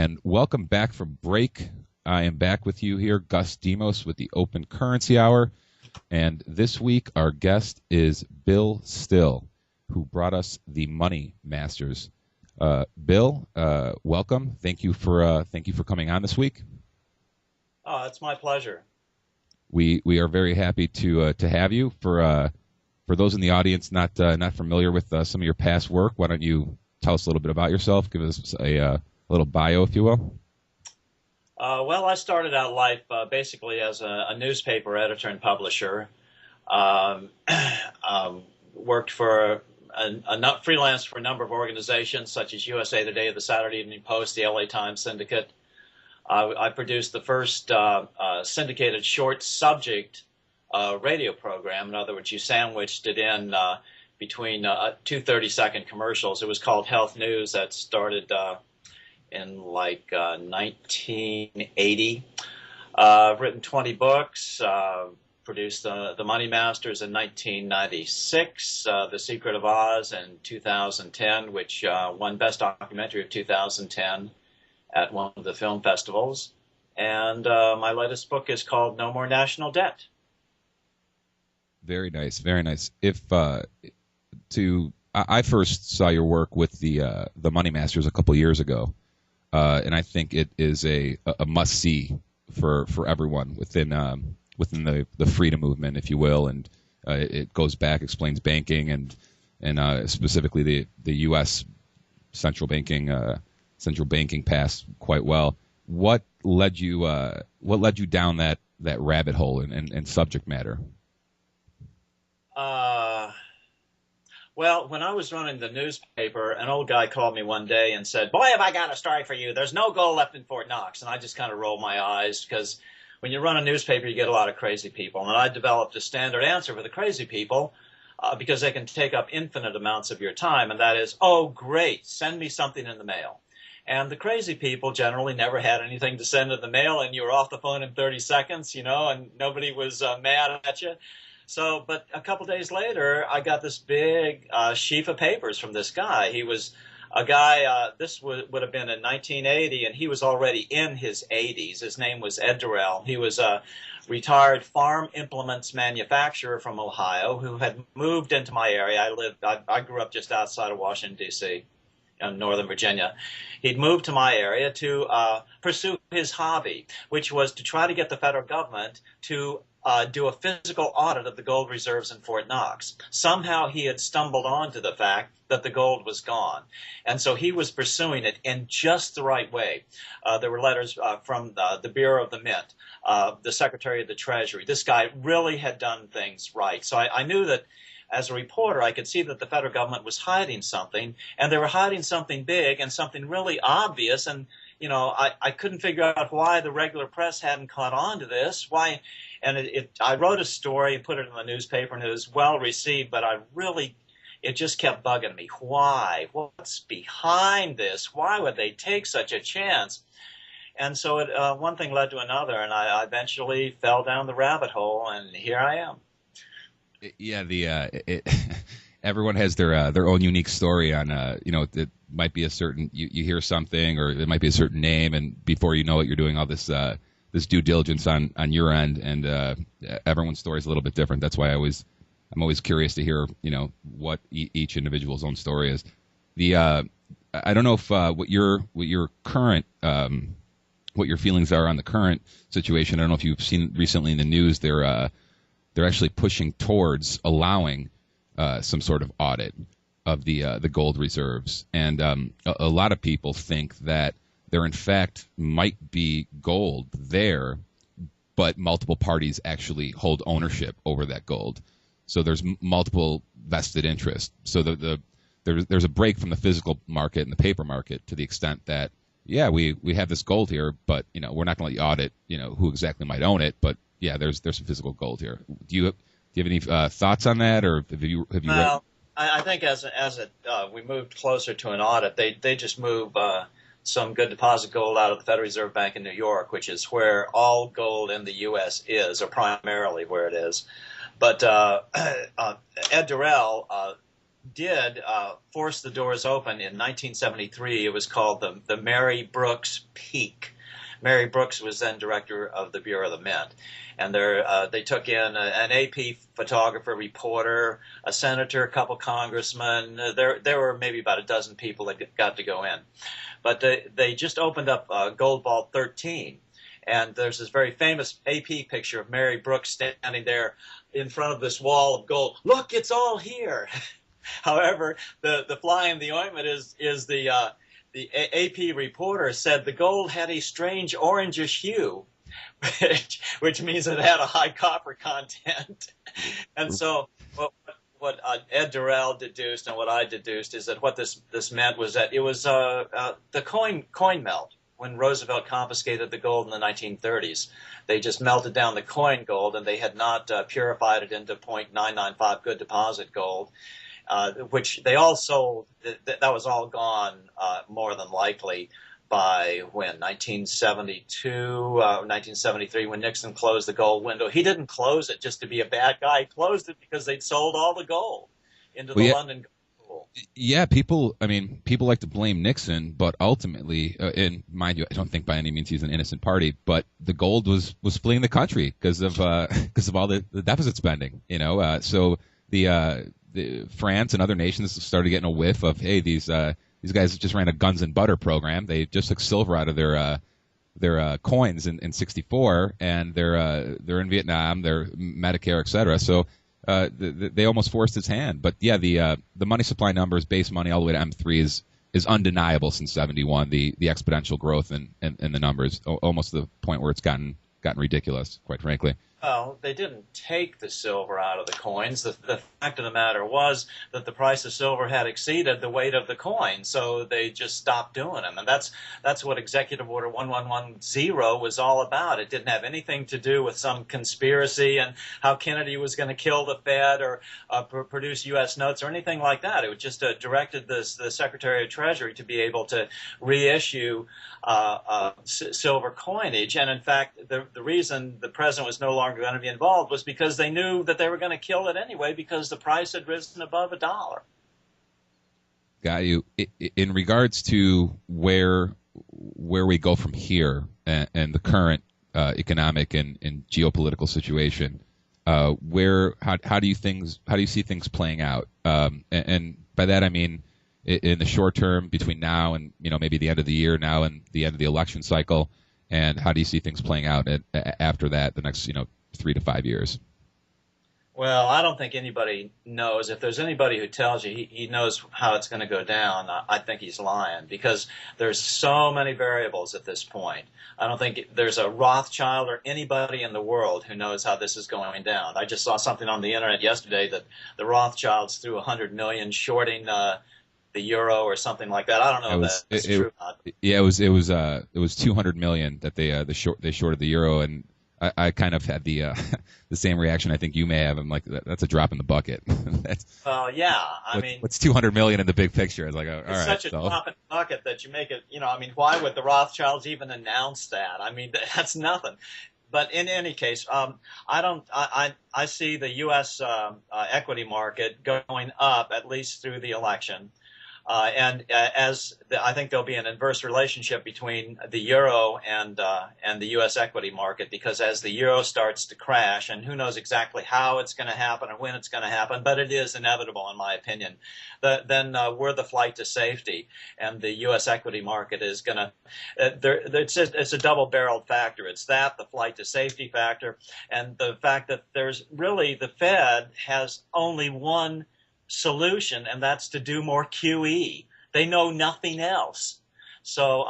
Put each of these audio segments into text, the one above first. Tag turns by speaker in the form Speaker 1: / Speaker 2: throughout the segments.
Speaker 1: and welcome back from break. I am back with you here, Gus Demos, with the Open Currency Hour. And this week, our guest is Bill Still, who brought us the Money Masters. Bill, welcome. Thank you for coming on this week.
Speaker 2: Oh, it's my pleasure.
Speaker 1: We are very happy to have you. For those in the audience not familiar with some of your past work, why don't you tell us a little bit about yourself? Give us a little bio, if you will.
Speaker 2: Well, I started out life basically as a newspaper editor and publisher. Worked for freelance for a number of organizations such as USA Today, the Saturday Evening Post, the LA Times Syndicate. I produced the first syndicated short subject radio program. In other words, you sandwiched it in between two 30-second commercials. It was called Health News. That started in like 1980. I've written 20 books, produced the Money Masters in 1996, The Secret of Oz in 2010, which won Best Documentary of 2010 at one of the film festivals. And my latest book is called No More National Debt.
Speaker 1: Very nice, very nice. I first saw your work with the Money Masters a couple years ago. And I think it is a must-see for everyone within the freedom movement, if you will. And it goes back, explains banking and specifically the U.S. central banking past quite well. What led you down that rabbit hole and subject matter?
Speaker 2: Well, when I was running the newspaper, an old guy called me one day and said, "Boy, have I got a story for you. There's no gold left in Fort Knox." And I just kind of rolled my eyes because when you run a newspaper, you get a lot of crazy people. And I developed a standard answer for the crazy people because they can take up infinite amounts of your time. And that is, "Oh, great, send me something in the mail." And the crazy people generally never had anything to send in the mail, and you were off the phone in 30 seconds, and nobody was mad at you. So, but a couple days later, I got this big sheaf of papers from this guy. He was a guy, this would have been in 1980, and he was already in his 80s. His name was Ed Durrell. He was a retired farm implements manufacturer from Ohio who had moved into my area. I grew up just outside of Washington, D.C., in Northern Virginia. He'd moved to my area to pursue his hobby, which was to try to get the federal government to do a physical audit of the gold reserves in Fort Knox. Somehow he had stumbled onto the fact that the gold was gone. And so he was pursuing it in just the right way. There were letters from the Bureau of the Mint, the Secretary of the Treasury. This guy really had done things right. So I knew that as a reporter, I could see that the federal government was hiding something, and they were hiding something big and something really obvious. And, I couldn't figure out why the regular press hadn't caught on to this. Why? And I wrote a story and put it in the newspaper, and it was well received, but it just kept bugging me. Why? What's behind this? Why would they take such a chance? And so one thing led to another, and I eventually fell down the rabbit hole, and here I am.
Speaker 1: Yeah, everyone has their own unique story on it might be a certain you hear something, or it might be a certain name, and before you know it, you're doing all this due diligence on your end, and everyone's story is a little bit different. That's why I'm always curious to hear what each individual's own story is. I don't know if what your current what your feelings are on the current situation. I don't know if you've seen recently in the news they're actually pushing towards allowing some sort of audit of the gold reserves, and a lot of people think that there in fact might be gold there, but multiple parties actually hold ownership over that gold. So there's multiple vested interests. So there's a break from the physical market and the paper market to the extent that we have this gold here, but we're not going to let you audit who exactly might own it, but yeah, there's some physical gold here. Do you have any thoughts on that, or have you
Speaker 2: Well, I think as we moved closer to an audit, they just move some good deposit gold out of the Federal Reserve Bank in New York, which is where all gold in the U.S. is, or primarily where it is. But Ed Durrell did force the doors open in 1973. It was called the Mary Brooks Peak. Mary Brooks was then director of the Bureau of the Mint. And they took in an AP photographer, reporter, a senator, a couple congressmen. There were maybe about a dozen people that got to go in. But they just opened up Gold Vault 13. And there's this very famous AP picture of Mary Brooks standing there in front of this wall of gold. Look, it's all here. However, the fly in the ointment is the AP reporter said the gold had a strange orangish hue, which means it had a high copper content. And so what Ed Durrell deduced and what I deduced is that what this meant was that it was the coin melt. When Roosevelt confiscated the gold in the 1930s, they just melted down the coin gold, and they had not purified it into .995 good deposit gold, which they all sold. That was all gone more than likely by when 1972, 1973, when Nixon closed the gold window. He didn't close it just to be a bad guy. He closed it because they'd sold all the gold into the London gold.
Speaker 1: Yeah, people like to blame Nixon, but ultimately, and mind you, I don't think by any means he's an innocent party, but the gold was fleeing the country because of all the deficit spending, so the France and other nations started getting a whiff of, hey, these guys just ran a guns and butter program. They just took silver out of their coins in '64, and they're in Vietnam, they're Medicare, et cetera. So they almost forced his hand. But yeah, the money supply numbers, base money all the way to M3 is undeniable since '71. The exponential growth in the numbers, almost to the point where it's gotten ridiculous, quite frankly.
Speaker 2: Well, they didn't take the silver out of the coins. The fact of the matter was that the price of silver had exceeded the weight of the coin, so they just stopped doing them. And that's what Executive Order 1110 was all about. It didn't have anything to do with some conspiracy and how Kennedy was going to kill the Fed or produce U.S. notes or anything like that. It just directed the Secretary of Treasury to be able to reissue silver coinage. And in fact, the reason the president was no longer going to be involved was because they knew that they were going to kill it anyway because the price had risen above $1.
Speaker 1: Got you. In regards to where we go from here and the current economic and geopolitical situation, how do you see things playing out? And by that I mean in the short term between now and maybe the end of the year now and the end of the election cycle, and how do you see things playing out after that, the next 3 to 5 years?
Speaker 2: Well, I don't think anybody knows. If there's anybody who tells you he knows how it's going to go down, I think he's lying, because there's so many variables at this point. I don't think there's a Rothschild or anybody in the world who knows how this is going down. I just saw something on the internet yesterday that the Rothschilds threw $100 million shorting the euro or something like that. I don't know if that's true or not.
Speaker 1: Yeah, it was 200 million that they shorted the euro, and I kind of had the same reaction I think you may have. I'm like, that's a drop in the bucket.
Speaker 2: Well, yeah. I mean,
Speaker 1: what's 200 million in the big picture? It's like, all right.
Speaker 2: It's such a drop in the bucket that you make it. I mean, why would the Rothschilds even announce that? I mean, that's nothing. But in any case, I see the U.S. Equity market going up at least through the election. I think there'll be an inverse relationship between the euro and the U.S. equity market, because as the euro starts to crash, and who knows exactly how it's going to happen and when it's going to happen, but it is inevitable in my opinion, then we're the flight to safety, and the U.S. equity market is going to it's a double-barreled factor. It's that, the flight to safety factor, and the fact that there's really, the Fed has only one solution, and that's to do more QE. They know nothing else. So,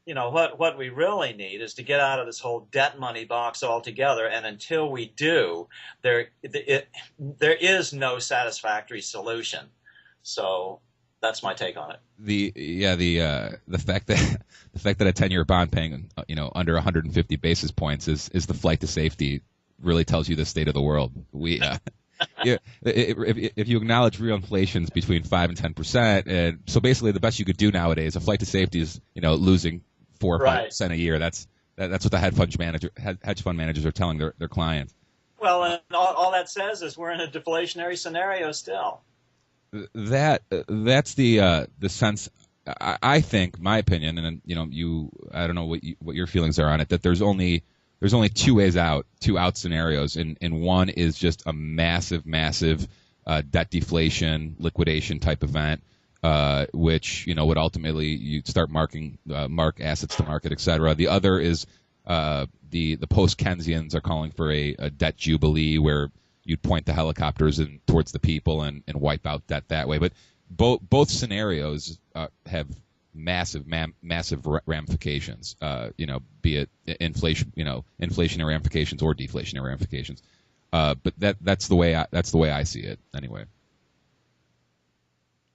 Speaker 2: what we really need is to get out of this whole debt money box altogether. And until we do, there is no satisfactory solution. So that's my take on it.
Speaker 1: The fact that a 10-year bond paying under 150 basis points is the flight to safety really tells you the state of the world. Yeah, if you acknowledge real inflation's between 5 and 10%, and so basically the best you could do nowadays, a flight to safety is losing 4 or 5% a year. That's what the hedge fund managers are telling their clients.
Speaker 2: Well, and all that says is we're in a deflationary scenario still.
Speaker 1: That's the sense. I think, my opinion, and I don't know what your feelings are on it. That there's only two ways out, two out scenarios, and one is just a massive debt deflation, liquidation type event, which would ultimately you start mark assets to market, et cetera. The other is the post Keynesians are calling for a debt jubilee where you'd point the helicopters towards the people and wipe out debt that way. But both scenarios have massive ramifications. Be it inflationary ramifications or deflationary ramifications. But that's the way I see it anyway.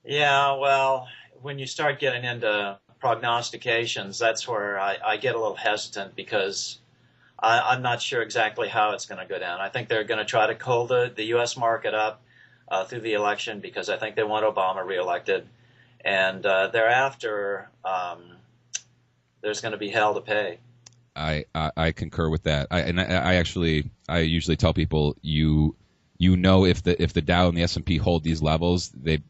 Speaker 2: Yeah, well, when you start getting into prognostications, that's where I get a little hesitant because I'm not sure exactly how it's going to go down. I think they're going to try to cool the U.S. market up through the election because I think they want Obama reelected. And thereafter, there's going to be hell to pay.
Speaker 1: I concur with that. I usually tell people if the Dow and the S&P hold these levels, the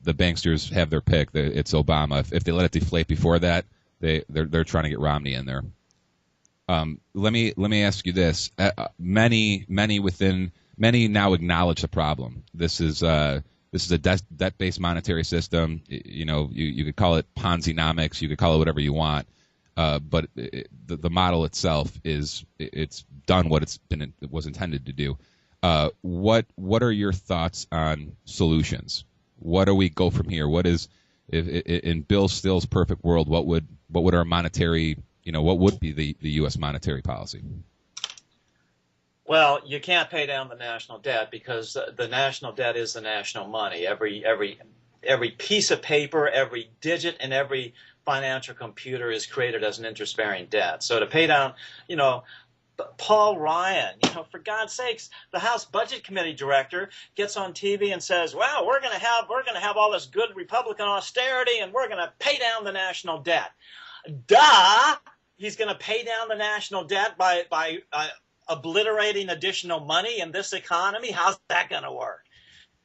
Speaker 1: banksters have their pick. It's Obama. If they let it deflate before that, they're trying to get Romney in there. Let me ask you this: many now acknowledge the problem. This is a debt-based monetary system. You could call it Ponzi-nomics. You could call it whatever you want. But the model itself it's done what it was intended to do. What are your thoughts on solutions? What do we go from here? What is in Bill Still's perfect world? What would our monetary what would be the U.S. monetary policy?
Speaker 2: Well, you can't pay down the national debt because the national debt is the national money. Every piece of paper, every digit in every financial computer is created as an interest-bearing debt. So to pay down, Paul Ryan, for God's sakes, the House Budget Committee director gets on TV and says, "Well, we're going to have all this good Republican austerity, and we're going to pay down the national debt." Duh! He's going to pay down the national debt by obliterating additional money in this economy. How's that going to work?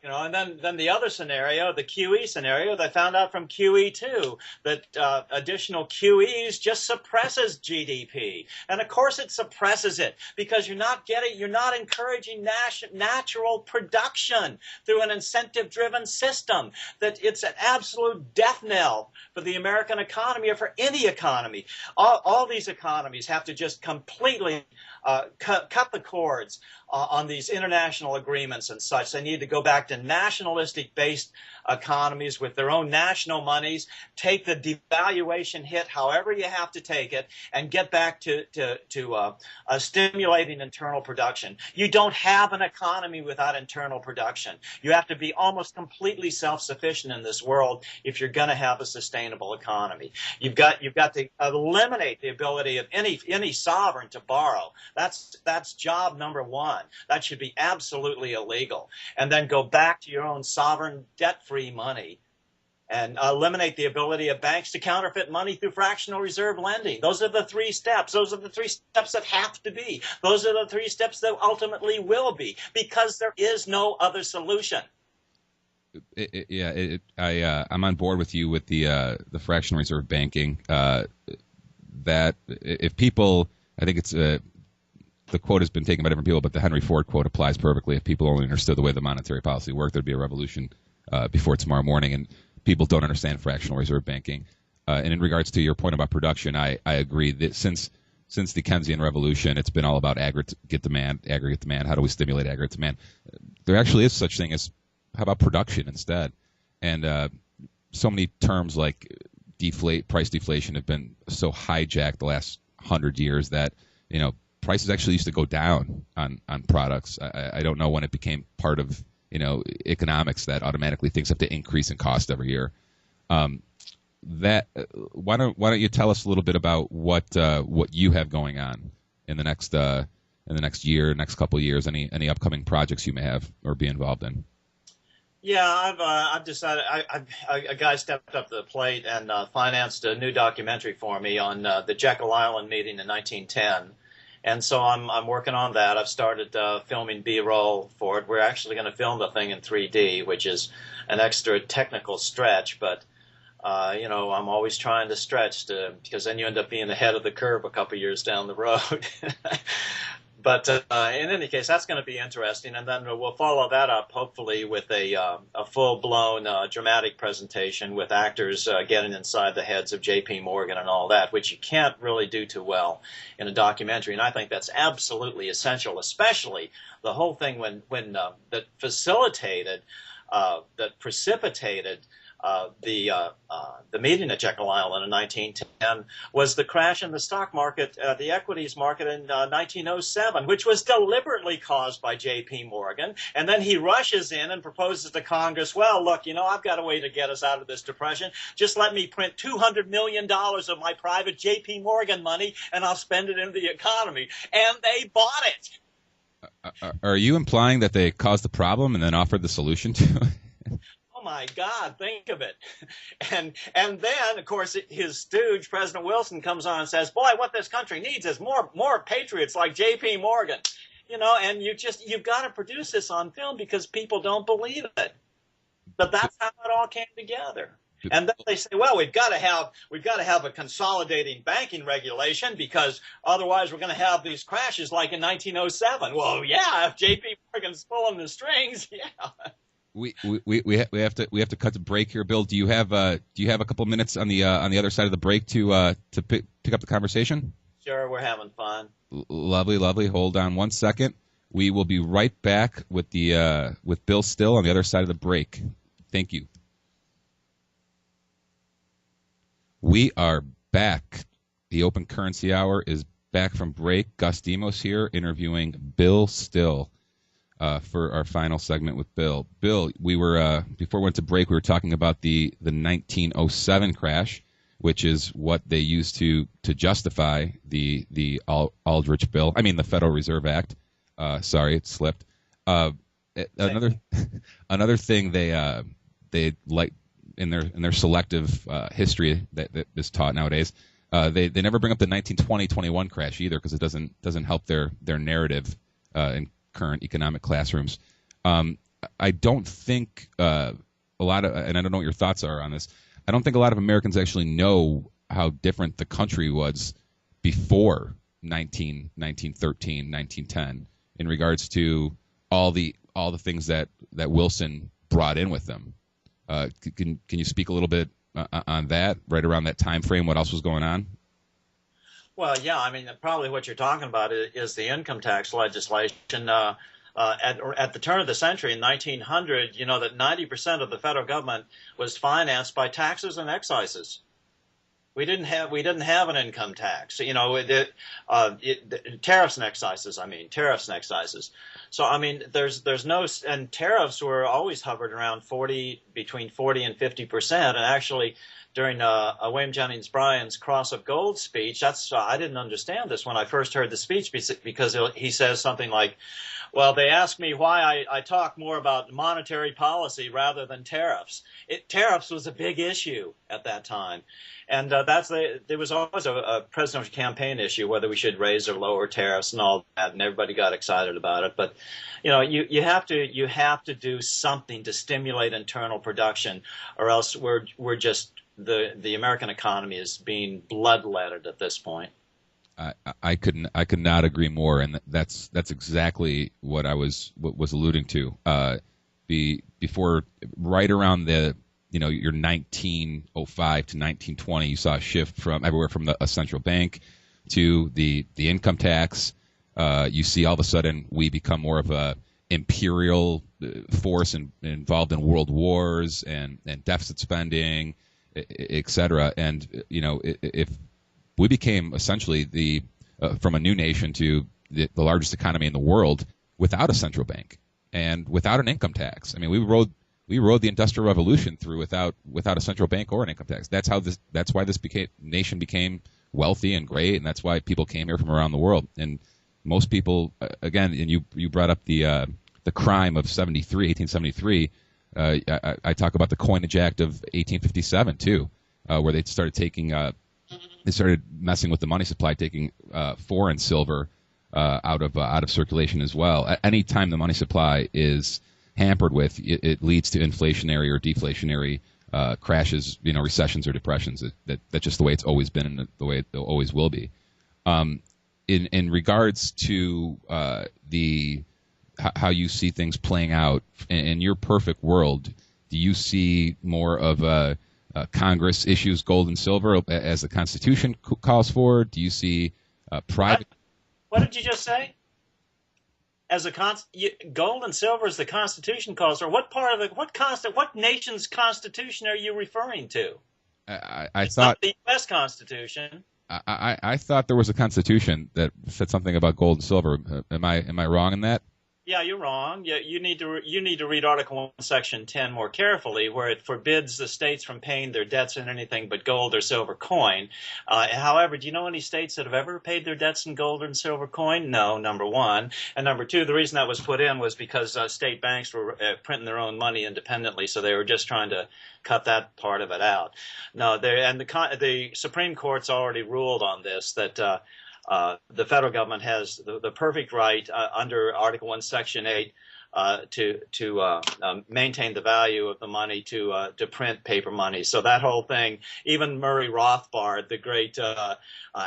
Speaker 2: And then the other scenario, the QE scenario, they found out from QE2 that additional QEs just suppresses GDP. And of course it suppresses it because you're not encouraging natural production through an incentive-driven system. That it's an absolute death knell for the American economy or for any economy. All these economies have to just completely cut the cords on these international agreements and such. They need to go back to nationalistic-based economies with their own national monies, take the devaluation hit however you have to take it, and get back to stimulating internal production. You don't have an economy without internal production. You have to be almost completely self-sufficient in this world if you're going to have a sustainable economy. You've got to eliminate the ability of any sovereign to borrow. That's job number one. That should be absolutely illegal. And then go back to your own sovereign debt-free money and eliminate the ability of banks to counterfeit money through fractional reserve lending. Those are the three steps. Those are the three steps that have to be. Those are the three steps that ultimately will be, because there is no other solution.
Speaker 1: I'm on board with you with the fractional reserve banking. That if people, I think it's the quote has been taken by different people, but the Henry Ford quote applies perfectly. If people only understood the way the monetary policy worked, there'd be a revolution before tomorrow morning. And people don't understand fractional reserve banking. And in regards to your point about production, I agree that since the Keynesian revolution, it's been all about aggregate demand. How do we stimulate aggregate demand? There actually is such thing as how about production instead? And so many terms like price deflation have been so hijacked the last 100 years that prices actually used to go down on products. I don't know when it became part of economics that automatically things have to increase in cost every year. Why don't you tell us a little bit about what you have going on in the next year, next couple of years? Any upcoming projects you may have or be involved in?
Speaker 2: Yeah, I've decided. A guy stepped up to the plate and financed a new documentary for me on the Jekyll Island meeting in 1910. And so I'm working on that. I've started filming B-roll for it. We're actually going to film the thing in 3D, which is an extra technical stretch. But I'm always trying to stretch because then you end up being ahead of the curve a couple years down the road. But in any case, that's going to be interesting, and then we'll follow that up hopefully with a full-blown dramatic presentation with actors getting inside the heads of J.P. Morgan and all that, which you can't really do too well in a documentary. And I think that's absolutely essential, especially the whole thing when that facilitated, that precipitated the meeting at Jekyll Island in 1910 was the crash in the stock market, the equities market in 1907, which was deliberately caused by J.P. Morgan. And then he rushes in and proposes to Congress, well, look, I've got a way to get us out of this depression. Just let me print $200 million of my private J.P. Morgan money, and I'll spend it into the economy. And they bought it.
Speaker 1: Are you implying that they caused the problem and then offered the solution to it?
Speaker 2: Oh my God, think of it. And then, of course, his stooge, President Wilson, comes on and says, boy, what this country needs is more patriots like J.P. Morgan. And you've got to produce this on film because people don't believe it. But that's how it all came together. And then they say, well, we've got to have a consolidating banking regulation because otherwise we're going to have these crashes like in 1907. Well, yeah, if J.P. Morgan's pulling the strings, yeah.
Speaker 1: We have to cut to break here, Bill. Do you have a couple minutes on the other side of the break to pick up the conversation?
Speaker 2: Sure, we're having fun.
Speaker 1: Lovely. Hold on one second. We will be right back with Bill Still on the other side of the break. Thank you. We are back. The Open Currency Hour is back from break. Gus Demos here interviewing Bill Still. For our final segment with Bill. Bill, we were before we went to break, we were talking about the 1907 crash, which is what they used to justify the Aldrich bill. I mean the Federal Reserve Act. Sorry, it slipped. Another thing they like in their selective history that is taught nowadays. They never bring up the 1920-21 crash either because it doesn't help their narrative in current economic classrooms. I don't think a lot of, and I don't know what your thoughts are on this, I don't think a lot of Americans actually know how different the country was before 1913, 1910 in regards to all the things that Wilson brought in with them. Can you speak a little bit on that, right around that time frame, what else was going on?
Speaker 2: Well, yeah, I mean, probably what you're talking about is the income tax legislation. At the turn of the century, in 1900, that 90% of the federal government was financed by taxes and excises. We didn't have an income tax. Tariffs and excises. So I mean, there's no, and tariffs were always hovered around between 40 and 50%, and actually. During William Jennings Bryan's Cross of Gold speech, I didn't understand this when I first heard the speech because he says something like, well, they asked me why I talk more about monetary policy rather than tariffs. Tariffs was a big issue at that time. And there was always a presidential campaign issue, whether we should raise or lower tariffs and all that, and everybody got excited about it. But, you have to do something to stimulate internal production, or else we're just the American economy is being bloodletted at this point.
Speaker 1: I could not agree more, and that's exactly what I was alluding to. Before, right around your 1905 to 1920, you saw a shift from everywhere from a central bank to the income tax. You see all of a sudden we become more of a imperial force involved in world wars and deficit spending, et cetera. And if we became essentially from a new nation to the largest economy in the world without a central bank and without an income tax. I mean, we rode the Industrial Revolution through without a central bank or an income tax. That's why this nation became wealthy and great, and that's why people came here from around the world. And most people, again, and you brought up the crime of 1873. I talk about the Coinage Act of 1857 too, where they started messing with the money supply, taking foreign silver out of circulation as well. Any time the money supply is hampered with, it leads to inflationary or deflationary crashes, recessions or depressions. That's just the way it's always been and the way it always will be. In regards to how you see things playing out in your perfect world, do you see more of Congress issues gold and silver as the Constitution calls for? Do you see private?
Speaker 2: What did you just say? As gold and silver as the Constitution calls for. What part of what nation's Constitution are you referring to?
Speaker 1: I
Speaker 2: it's
Speaker 1: thought
Speaker 2: not the U.S. Constitution.
Speaker 1: I thought there was a Constitution that said something about gold and silver. Am I wrong in that?
Speaker 2: Yeah, you're wrong. You need to read Article 1, Section 10 more carefully, where it forbids the states from paying their debts in anything but gold or silver coin. However, do you know any states that have ever paid their debts in gold and silver coin? No, number one. And number two, the reason that was put in was because state banks were printing their own money independently, so they were just trying to cut that part of it out. No, the Supreme Court's already ruled on this, that the federal government has the perfect right under Article 1, Section 8 to maintain the value of the money to print paper money. So that whole thing, even Murray Rothbard, the great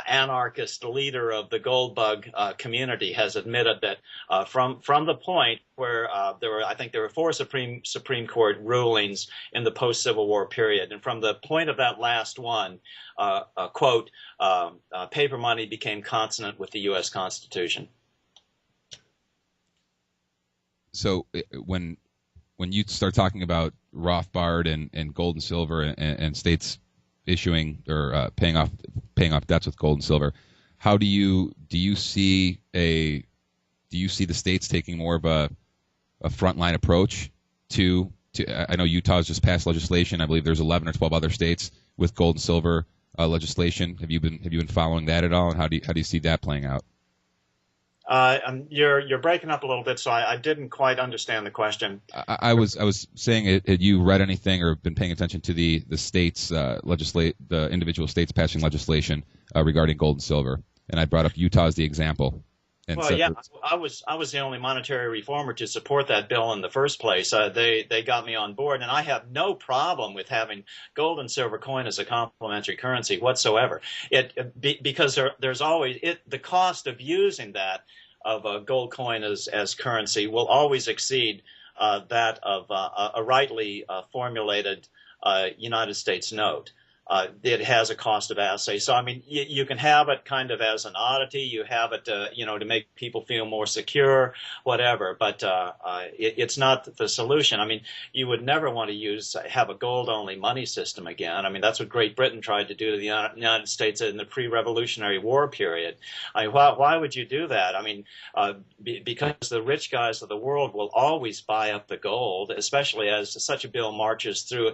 Speaker 2: anarchist leader of the gold bug community, has admitted that from the point where there were 4 Supreme Court rulings in the post-Civil War period, and from the point of that last one, quote, paper money became consonant with the U.S. Constitution.
Speaker 1: So when you start talking about Rothbard and gold and silver and states issuing or paying off debts with gold and silver, how do you see the states taking more of a frontline approach to? I know Utah's just passed legislation. I believe there's 11 or 12 other states with gold and silver legislation. Have you been following that at all? And how do you see that playing out?
Speaker 2: You're breaking up a little bit, so I didn't quite understand the question.
Speaker 1: I was saying, had you read anything or been paying attention to the states the individual states passing legislation regarding gold and silver? And I brought up Utah as the example. And
Speaker 2: well, yeah, I was the only monetary reformer to support that bill in the first place. They got me on board, and I have no problem with having gold and silver coin as a complementary currency whatsoever. Because there's always the cost of using that of a gold coin as currency will always exceed that of a rightly formulated United States note. It has a cost of assay. So, I mean, you can have it kind of as an oddity. You have it, to make people feel more secure, whatever. But it's not the solution. I mean, you would never want to have a gold-only money system again. I mean, that's what Great Britain tried to do to the United States in the pre-Revolutionary War period. I mean, why would you do that? I mean, because the rich guys of the world will always buy up the gold, especially as such a bill marches through.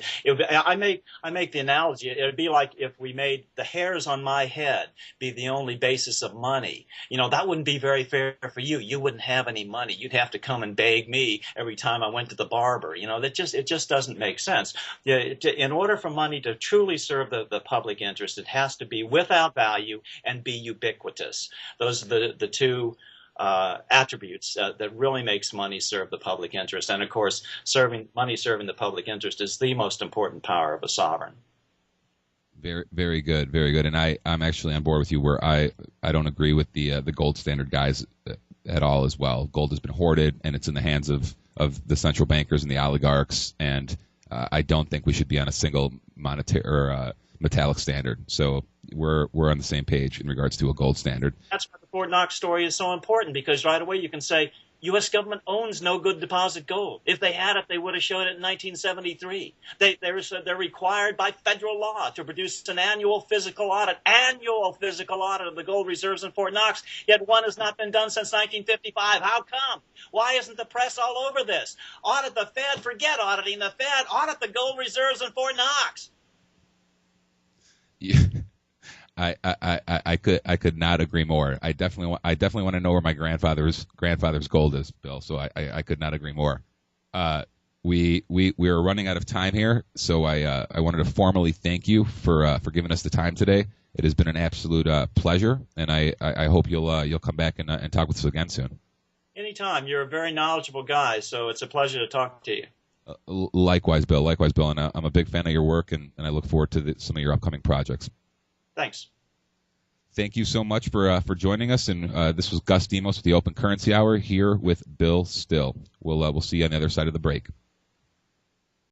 Speaker 2: I make the analogy. It would be like if we made the hairs on my head be the only basis of money. That wouldn't be very fair for you. You wouldn't have any money. You'd have to come and beg me every time I went to the barber. It just doesn't make sense. In order for money to truly serve the public interest, it has to be without value and be ubiquitous. Those are the two attributes that really makes money serve the public interest. And of course, money serving the public interest is the most important power of a sovereign.
Speaker 1: Very, very good, very good. And I'm actually on board with you where I don't agree with the gold standard guys at all as well. Gold has been hoarded, and it's in the hands of the central bankers and the oligarchs, and I don't think we should be on a single monetary or metallic standard. So we're on the same page in regards to a gold standard. That's
Speaker 2: why the Fort Knox story is so important, because right away you can say, U.S. government owns no good deposit gold. If they had it, they would have shown it in 1973. They're required by federal law to produce an annual physical audit of the gold reserves in Fort Knox, yet one has not been done since 1955. How come? Why isn't the press all over this? Audit the Fed, forget auditing the Fed, audit the gold reserves in Fort Knox.
Speaker 1: Yeah. I could not agree more. I definitely want to know where my grandfather's gold is, Bill. So I could not agree more. We are running out of time here, so I wanted to formally thank you for giving us the time today. It has been an absolute pleasure, and I hope you'll come back and talk with us again soon.
Speaker 2: Anytime. You're a very knowledgeable guy, so it's a pleasure to talk to you.
Speaker 1: Likewise, Bill. Likewise, Bill. And I'm a big fan of your work, and I look forward to some of your upcoming projects.
Speaker 2: Thanks.
Speaker 1: Thank you so much for joining us. And this was Gus Demos with the Open Currency Hour here with Bill Still. We'll see you on the other side of the break.